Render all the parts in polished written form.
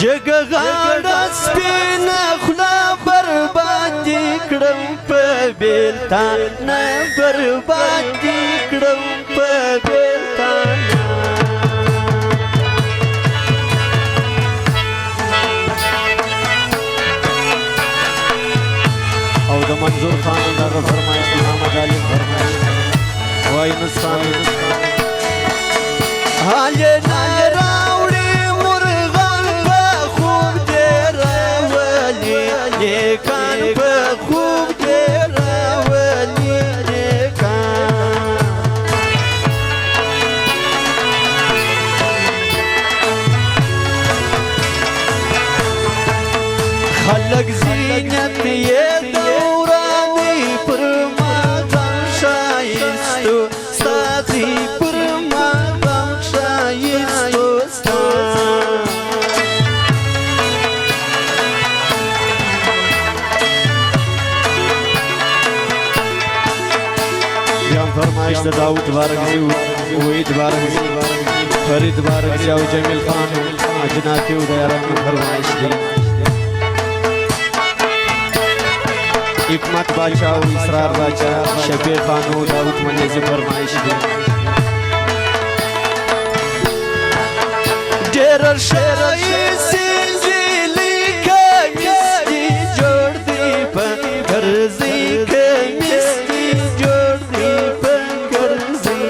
جګه غاړه سپینه خوله بربادي کړم په بیلتانه بربادي کړم په بیلتانه او د منظور خان دغه فرمایش محمد علي فرمایش وای نسخان حالې نه راوړي مرغان په خوب دې راولي نیکان په خوب دې راولي نیکان خلق زینت یې دورانی پر ماتم شایستو ستاسي پر ماتم شایستو بیان فرمایش د داود بارکزی وحید بارکزی فرید بارکزی او جمیل خان جناتی و دیارانی فرمایش دی حکمت باچا و اسرار باچا شبیر خانو داود منیزی فرمایش دی ډېر شایسته زیلی کمیس دی جوړ دی په ګرځي کمیس دی جوړ دی په ګرځي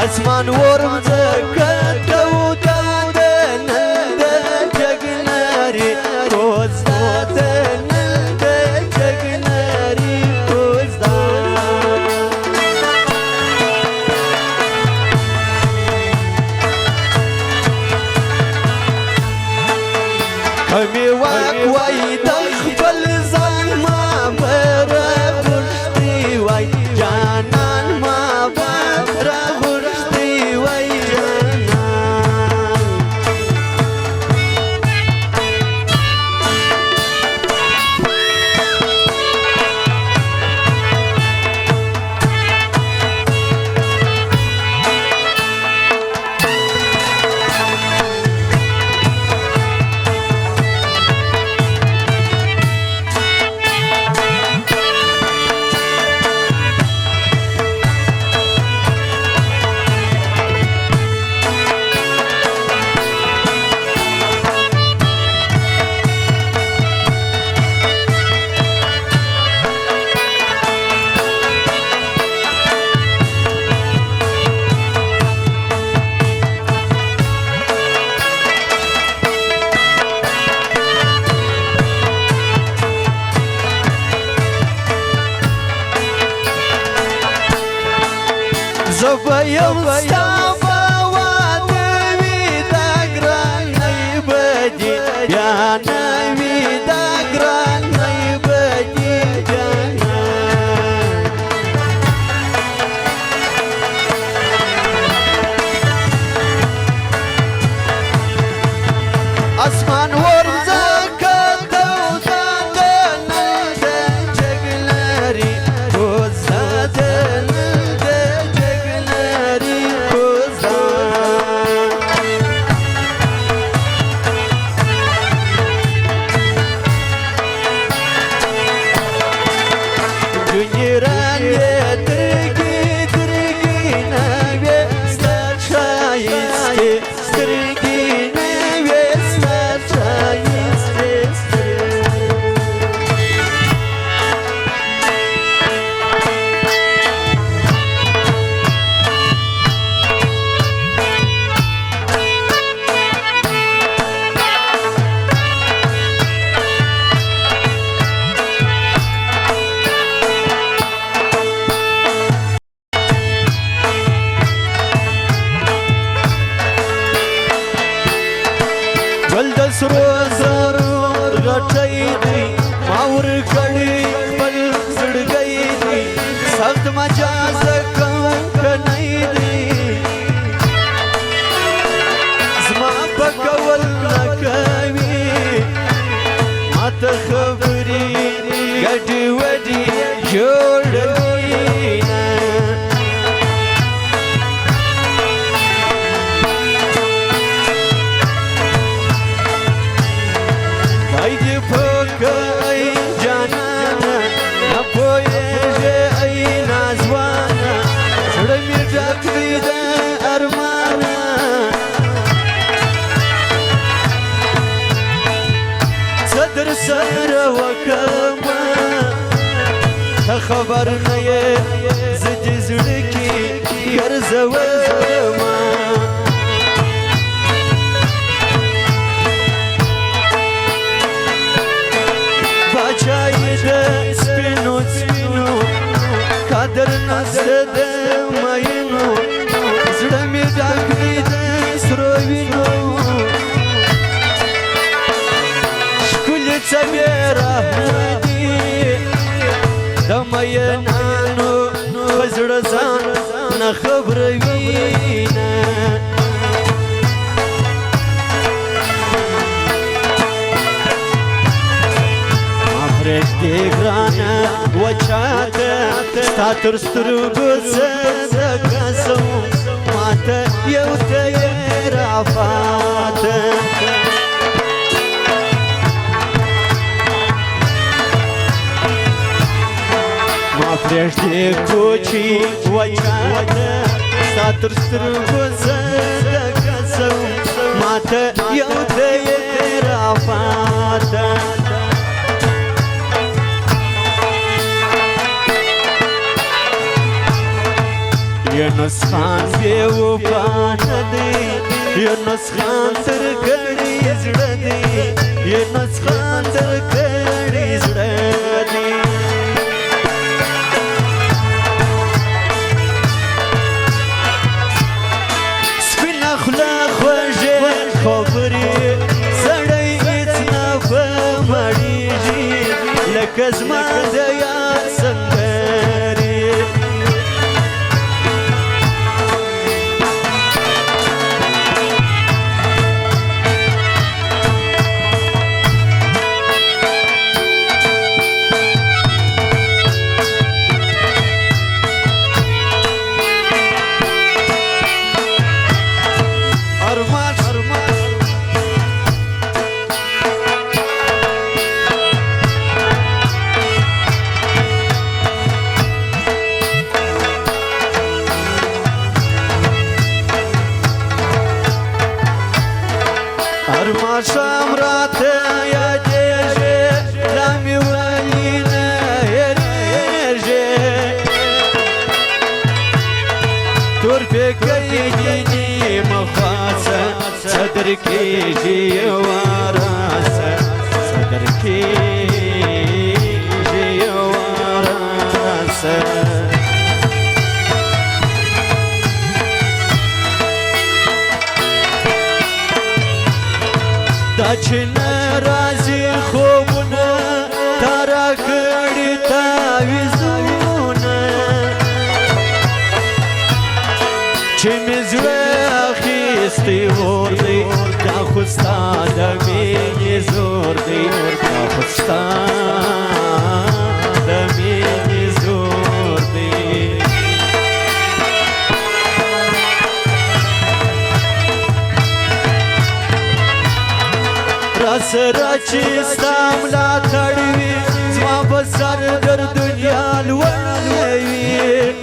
اسمان ورم زکه دودا د نن د جګناري روز د نن د جګناري روز دا کمی واک وای د خپل ځان ما بر غوښتي وای جانان ما بر زبایم ستا وادوی دا گرانی بدی بیانوی دا گرانی بدی جانان اسمان ورزکه دودا د نن د جګلاري روزه د خبر نه یې زه دې زړه کې ګرځومه باچا یې د سپینو سپینو قدر نشته د مینو زړه مې ډک دی د سرو وینو ښکلې څپې رحمتي د مینانو په زړه ځان نه خبروینه ما پرېږدې ګرانه وچاته ستا تر سترګو زه د قسم ماته یو ته یې رافاته ما پرېږدې کوچي وچاته ستا تر سترګو زه د قسم ماته یو ته یې رافاته یونس خان بې وفا نه دی یونس خان تر کړي زړه دی یونس خان تر کړي زړه دی سپینه خوله خوږې خبرې سړی هېڅ نه په مړېږي لکه زما د یار سندرې ماښام راته یادېږي لا مې ولې نه هېرېږي تور پیکی دیني مخواڅه څه درکېږي یوه راسه څه درکېږي یوه راسه دا چې نه راځي خوبونه تا راکړي تعویذونه چې مې زړه اخیستی اور دی دا خو ستا د مینې زور دی دا خو ستا د مینې زور دی راسره چې ستا ملاتړ وي زما به سر در دنیا لوړ وي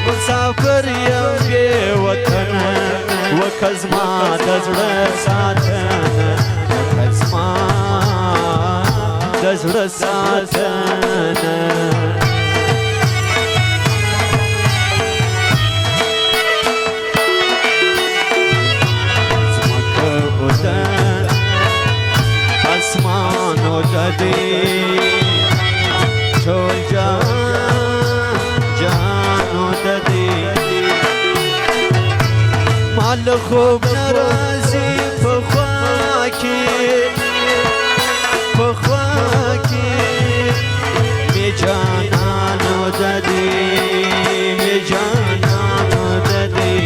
مسافر یم بې وطنه وکه زما د زړه ساتنه وکه زما د زړه ساتنه اسمانو ددی ټول جانو ددی مال خوب نه راځي په خوا کې مې جانانو ددی مې جانانو ددی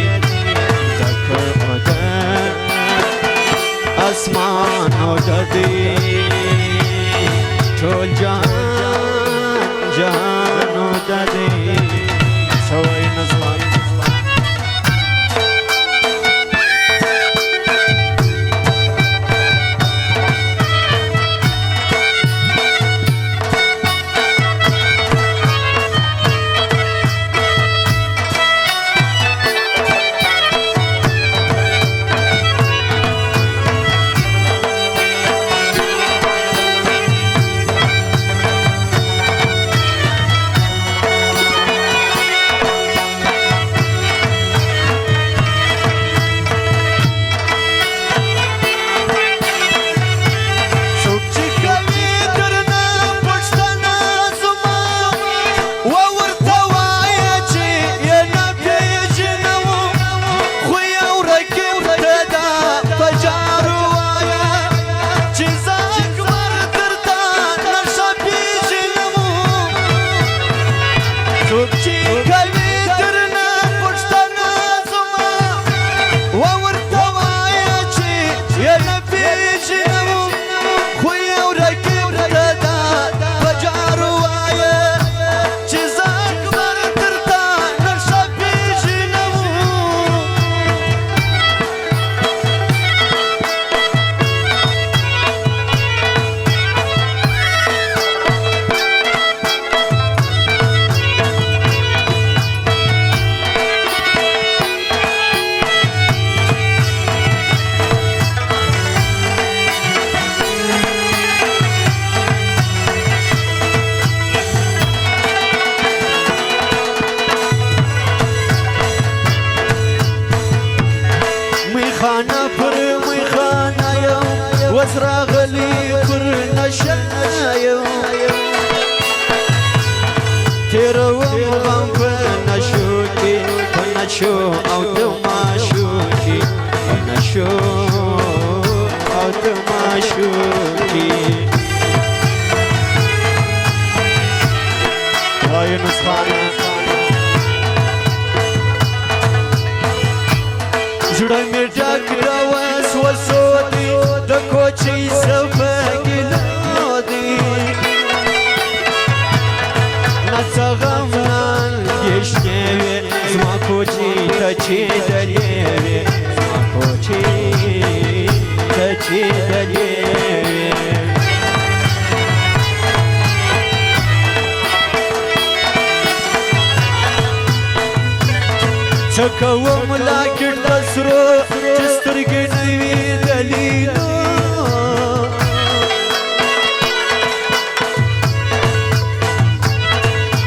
اسمانو ددی ټول جانو ددی سوی نظمان څوک چې کوي درنه پوښتنه زما ورته وایه چې یې نه پېژنم خو یو رقیب ته دا په جار وایه چې زه اکبر درته نقشه پېژنم میخانه پر میخانه یم وس راغلی پر نشه یم تېروم غم په نشو کې په نشو او تماشو کې په نشو او تماشو کې وای نسخانه زړه مې ډک د وسوسو دی د کوچۍ صفه ګیلو دی نڅه غم اندېښنې وې زما کوچۍ ته چې دلې وې زما کوچۍ ته چې دلې وې څه کوم لاکټ د سرو چې سترګې نه وي دلیلو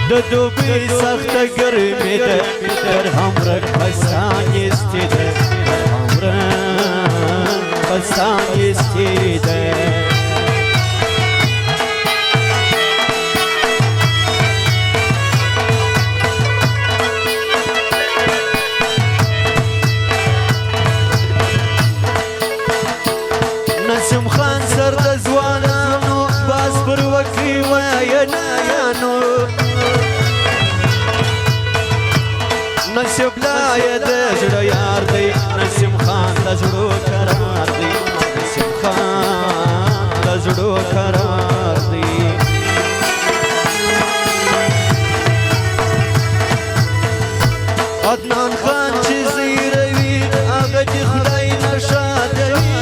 د دوبۍ سخته ګرمي ده در همرک پسان ایستې ده در همرک پسان ایستې ده نسیم خان سر د ځوانانو باز پر وکړي وینایانو نصیب لایه د زړه یار دی نسیم خان د زړو قرار دی نسیم خان د زړو قرار دی عدنان خان چې زیروي هغه د خدای نشادوي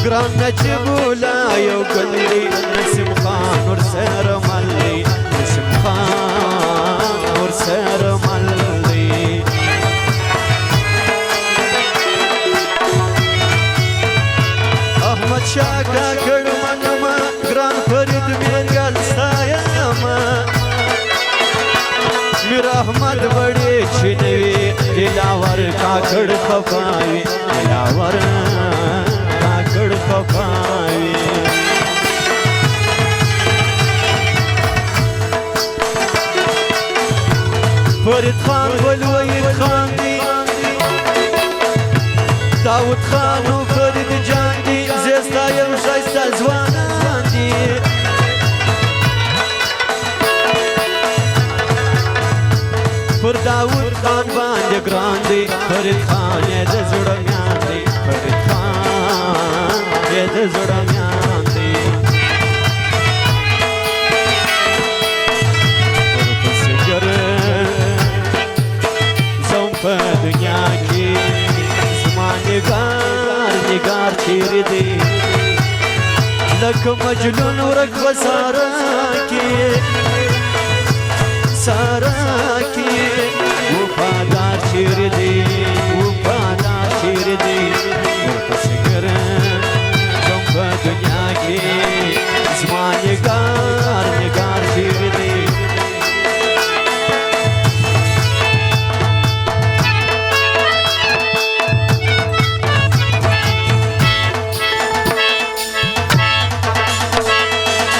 ګران نجیبولا یو ګل دی نسیم خان ورسره مل دی نسیم خان ورسره مل دی احمد شاه کاکړ منمه ګران فرید مینګل ستایمه میر احمد بڑے چنوی دلاور کاکڑ خفاوی دلاور کاکڑ خفاوی فرید خان ولوید خان دی داود خان و فرید جان دی زیستا یم شایستا زوانان دی پر داود خان باندې ګران دی فرید خان یې د زړه میان دی فرید خان یې د زړه میان دی ورپسې ګرځم په دنیا کې زما نګار چیرې دی لکه مجنون ورک په سارا کې سارا کی وفادار شیر دی وفادار شیر دی ورپسې ګرځم په دنیا کې زما نګار شیر دی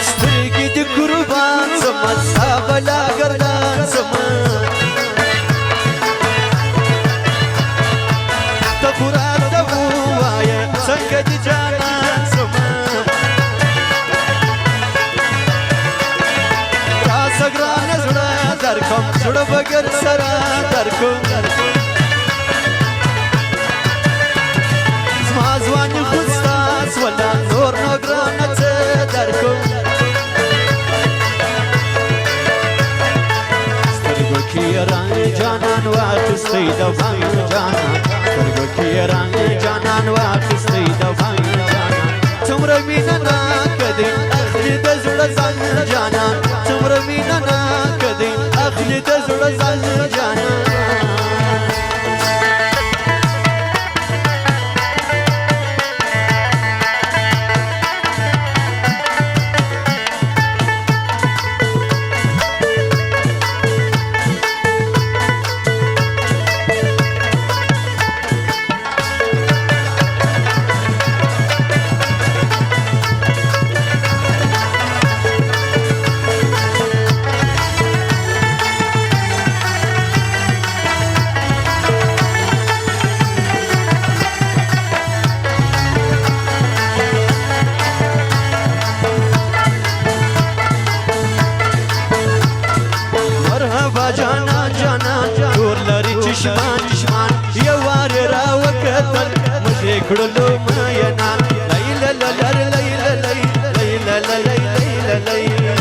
سترګې د قربان زما سابلا ګردان زما ته خو راته ووایه څنګه دې جانان زما زړه بغیر سره درکو زما ځواني خو ستا سوله نور نو ګرانه څه درکو سترګو کې یې رنګ جانان واخیستی د وایو جانان سترګو کې یې رنګ جانان واخیستی د وایو جانان څومره مینه ناکه دی اخلي د زړه زنګ جانان څومره مینه ناکه دی اخلي د زړه زنګ جانان کړلو مینا لیلا لیلا لیلا لیلا لیلا لیلا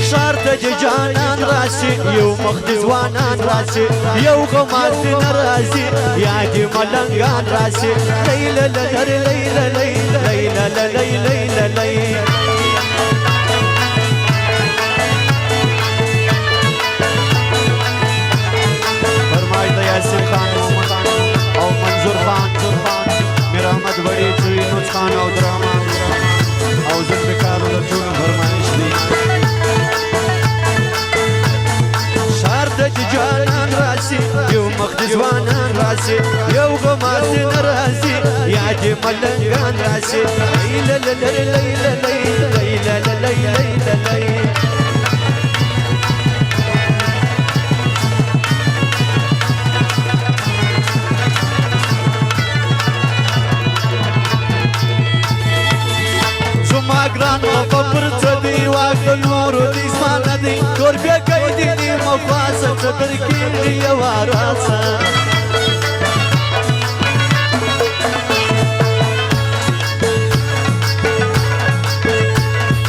شار ته جانان راشي یو مخ د ځوانان راشي یو غمار د ناراضي یاد ملنګان راشي لیلا لیلا لیلا لیلا لیلا لیلا احمد بڑی چوی نوز خان او دراما او ذوالفقار لچون فرمایش دی شار د جانان راشي یو مخ د ځوانان راشي یو غمار د ناراضي یاد ملنګان راشي لیلا لیلا لیلا لیلا لیلا لیلا ګران په پرڅ دی واک نور دې سمان دی تور بیا کوي دې مفاس صدر کې یو واراسه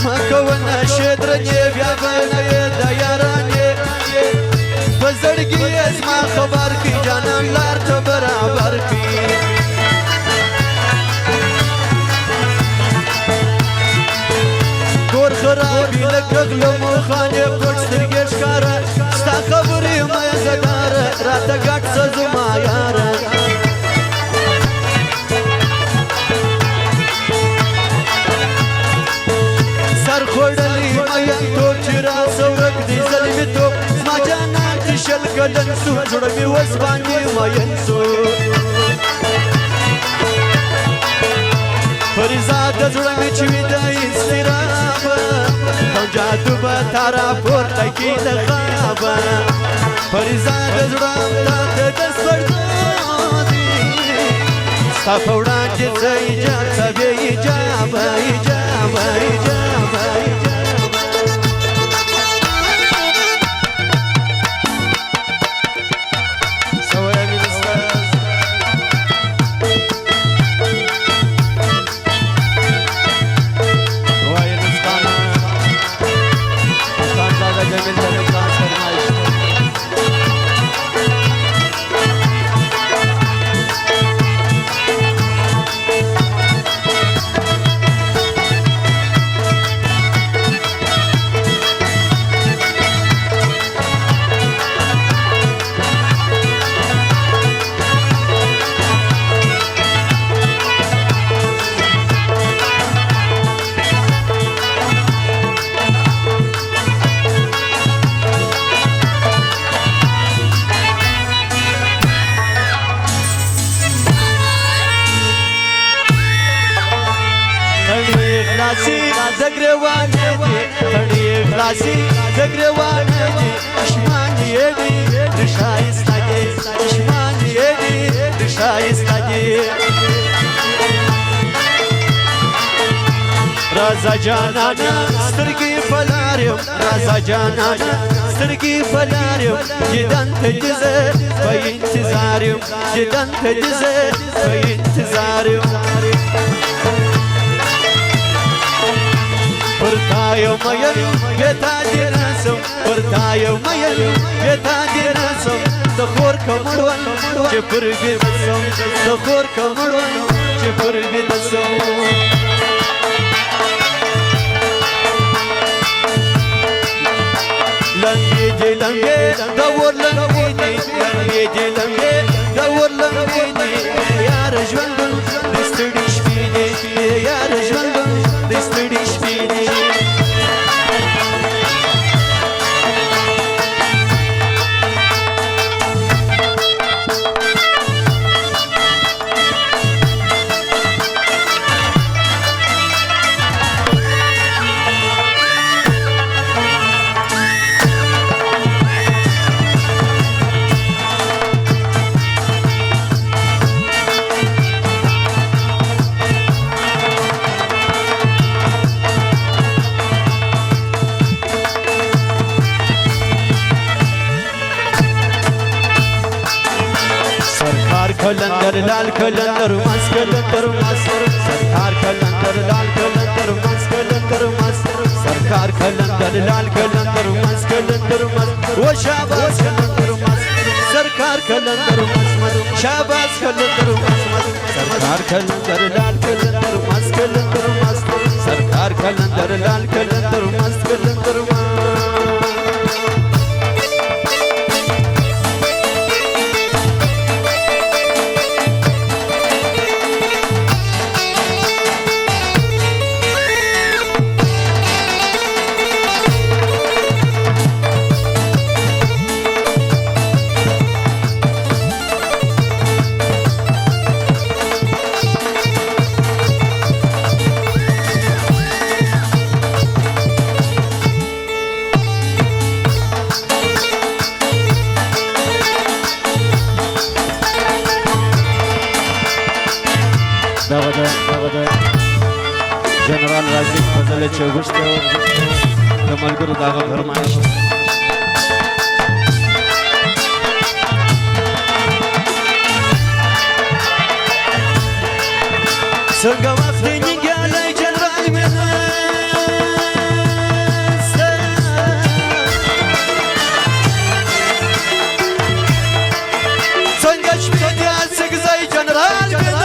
مکوونه شدرنې بیا باندې د یارانې بزړګي اسما خبر کی جانان لار ته برابر کی خرابی لکغلو مخانه پټ سترګې ښکاره ستا خبرې مې زداره راته ګټ څه زما یاره سر خوړلی میینتوب چې راسه ورک دی زلمیتوب زما جانان چې شل کلن سو زړه مې وس باندې مین سو فریضاد د زړه مې چې وي د اضطراب او جادو به تارا پورته کي د خوابه فریضاد د زړه ته د سپړدادي ستا په وړاندې څه ایجاب څه بې ایجابه ایجابه ایجابه خلاصي دګروانه دي شمان یې دي شایسته دي شمان یې دي شایسته دي رازا جانانا سترگی فلاریم رازا جانانا سترگی فلاریم جدن تجزه فی انتظاریم جدن تجزه فی انتظاریم پرتایو میل بیتا دیرسم پرتایو میل بیتا دیرسم دخور کمروان چه پرگی دسم دخور کمروان چه پرگی دسم لنگی جی لنگی دور لنگی دی لنگی جی لنگی دور لنگی دی یار جوندن دستڑیش بینی یار جوندن دستڑیش بینی کلندر لال کلندر ماس کلندر ماس سرکار کلندر لال کلندر ماس کلندر ماس سرکار کلندر لال کلندر ماس کلندر ماس و شاباس کلندر ماس سرکار کلندر ماس شاباس کلندر ماس سرکار کلندر لال کلندر ماس کلندر ماس سرکار کلندر لال کلندر ماس کلندر ماس جنرال رازق فضل چوبشت د ملګرو دغه فرمایش څنګه وخت نیګاله جنرال مینه څنګه شپې دې څنګه جنرال مینه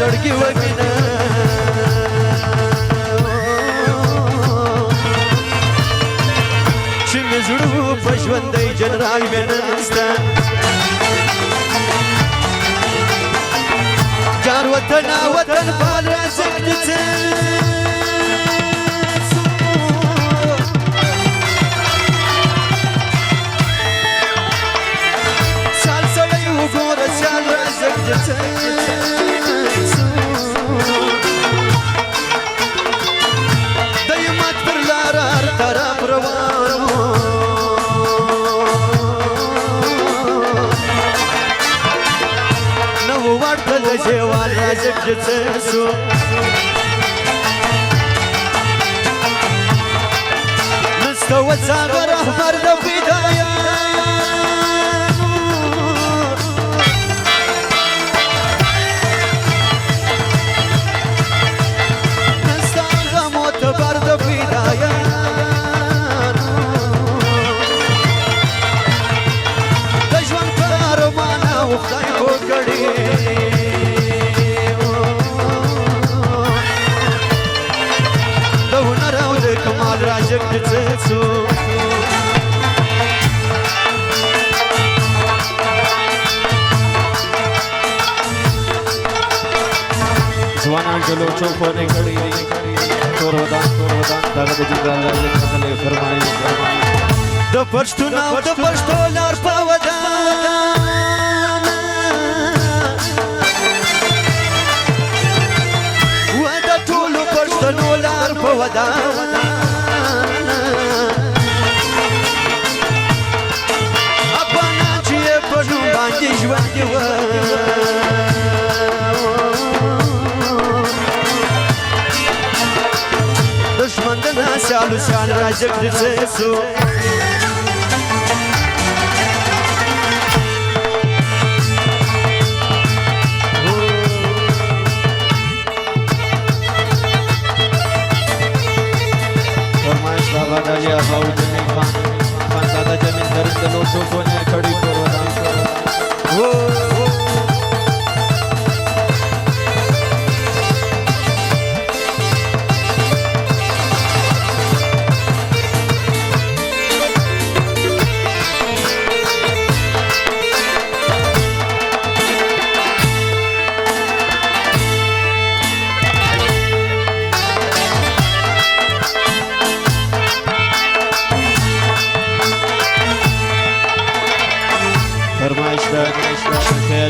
زړګي وګنه چې مې زړه په ژوندۍ جنرال مینسته جار وطن وطن پال رازق دې سال سړی وګوره سال رازق دې جوان رازق جتسو نستوى زاغر احمر دفدايا نستوى موت برد فدايا دجوان كارمانا وخداي وكړي کمال راجک دڅو ځوانان چلو چوکونه کړي تورودان دغه د جګړه راځي خپل فرمایي د پښتو لار په ودان و د ټولو پښتنو لار په ودان ژوند و دشمن د ناسالو سال راجک دڅو فرمایش بابا دالي ابو جمیل خان دادا جمیل درد لو چوکونه کړي پروان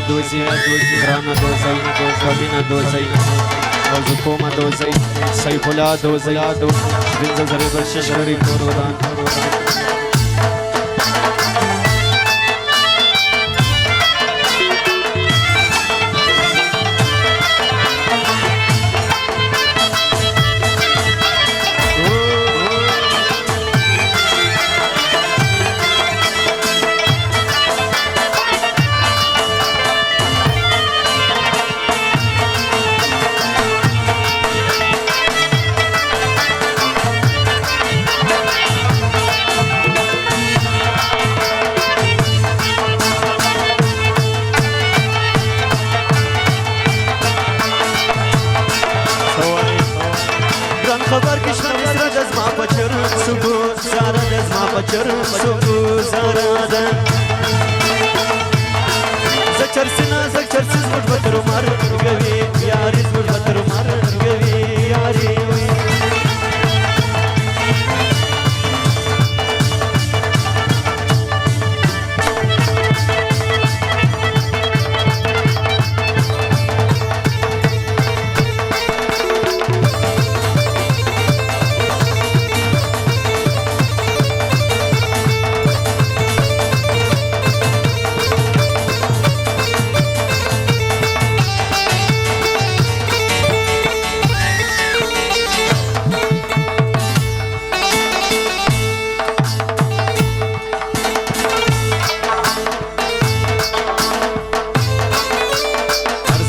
دوزی گرانا دوزی کابینا دوزی وزکوما دوزی سیفولا دوزی بنز زری برشش ری کورودان خبر کشنا مصر دز ما پچر سکو زارا دز ما پچر سکو زارا دن زچر سنا زچر سز مٹ بتر مار گوی یاری مٹ بتر مار گوی یاری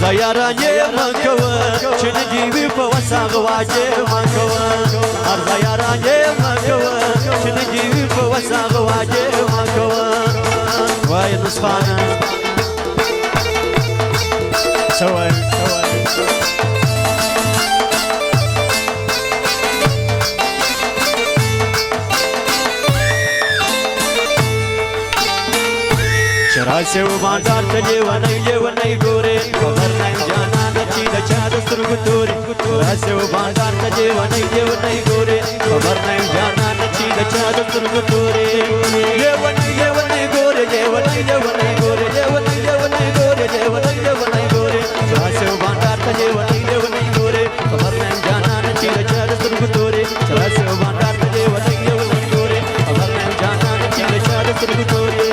زیارانه مکوه چه نجیبی په وساغ واجه مکوه هر زیارانه مکوه چه نجیبی په وساغ واجه مکوه وای نصفانه سوای چراسه و بازار ته لیونی ګورې خبر نه جانا نچی د چا د سترګو تورې چراسه و بازار ته لیونی ګورې خبر نه جانا نچی د چا د سترګو تورې لیونی ګورې لیونی ګورې لیونی ګورې چراسه و بازار ته لیونی ګورې خبر نه جانا نچی د چا د سترګو تورې چراسه و بازار ته لیونی ګورې خبر نه جانا نچی د چا د سترګو تورې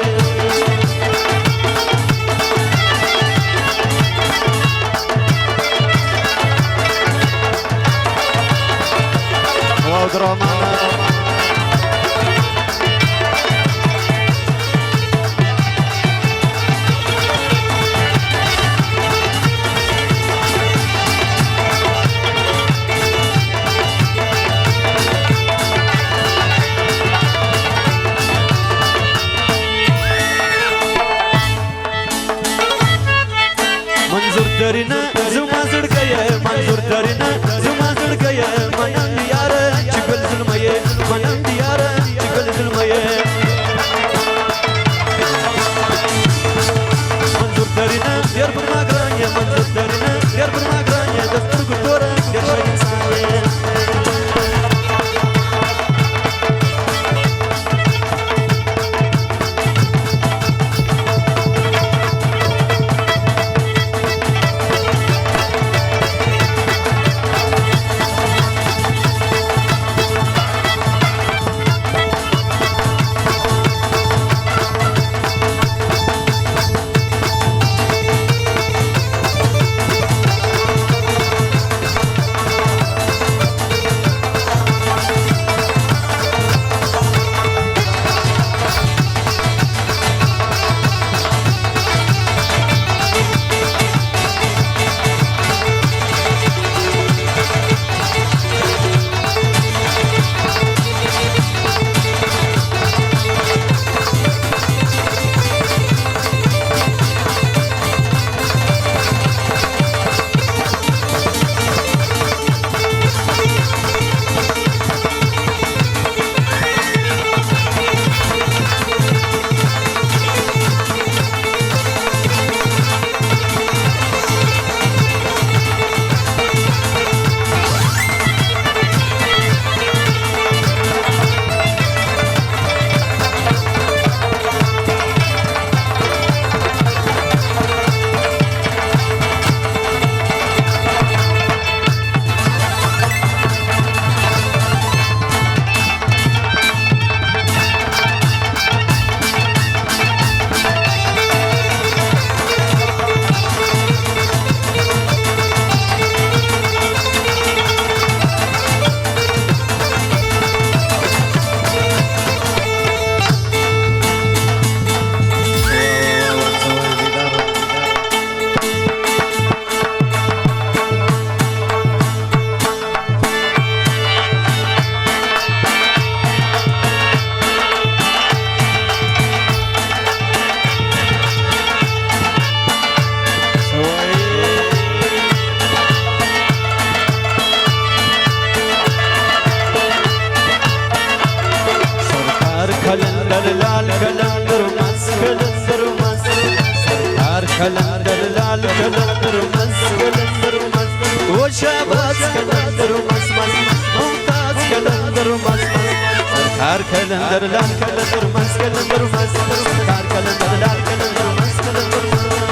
منظور درینه زما زړګی منظور درینه زما زړګی منم یاره چې ګل ظلمه یې منم یاره چې ګل ظلمه یې منظور درینه ډېر پر ما ګران یې منظور درینه ډېر پر ما ګران یې د سترګو توره ډېر ښه انسان یې کلندر لال کلندر مس کلندر مس سرکار کلندر لال کلندر مس کلندر مس او شاباس کلندر مس مس ممتاز کلندر مس سرکار کلندر لال کلندر مس کلندر مس سرکار کلندر لال کلندر مس کلندر مس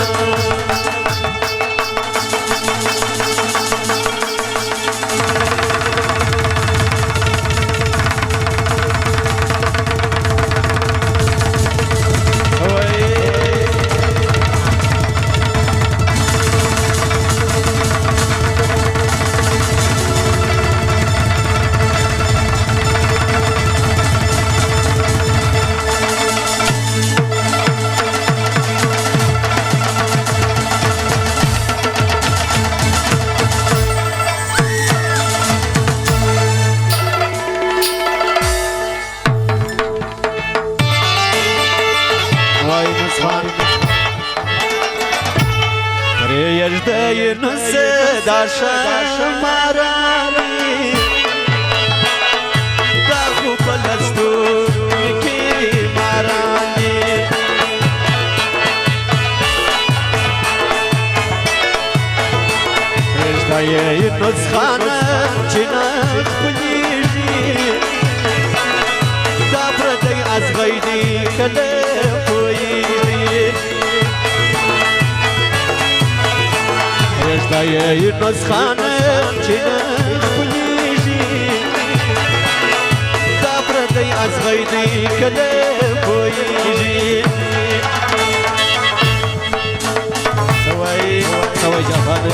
داشا مارانی دا خو پلستو کی مارانی رشتہ یہ نسخانه چنا خلیجی دا پردی از غیدی کله پویجی رشتہ یہ نسخانه چنا خلیجی دا پردی از غیدی کله پویجی سوای جهان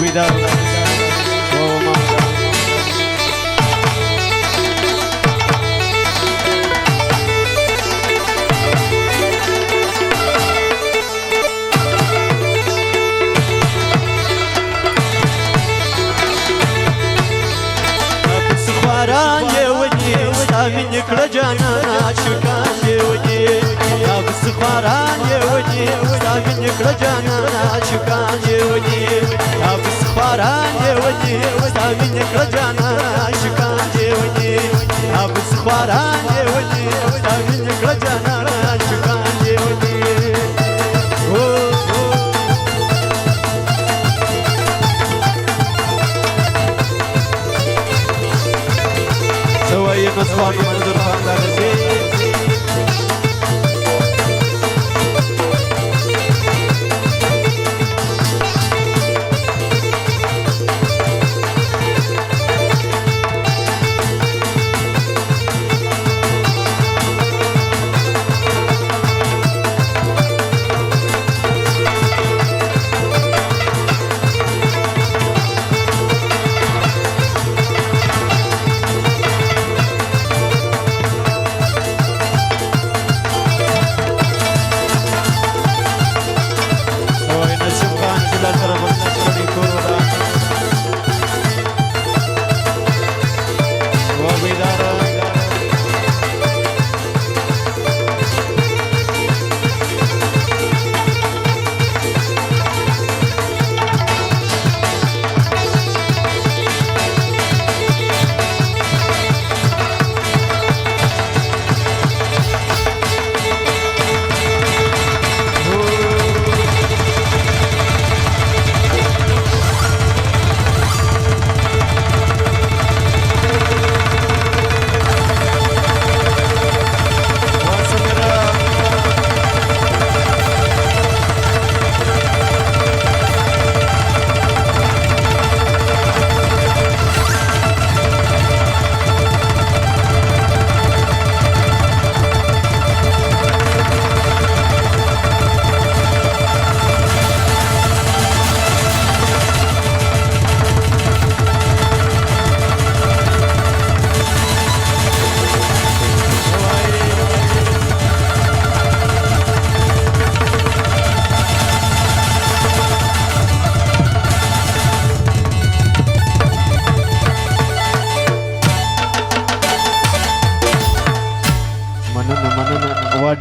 ویدا او ما سخواران یونی ستامین کړه جانا شکان یونی اب سخواران یونی ستامین کړه جانا شکان یونی اب سخواران یونی ستامین کړه جانا شکان یونی اب سخواران یونی ستامین کړه جانا شکان یونی سوي نصفان منظر خاندان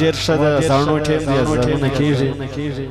ډیر ښه ده زړونو ټیم دی زړونه کېږي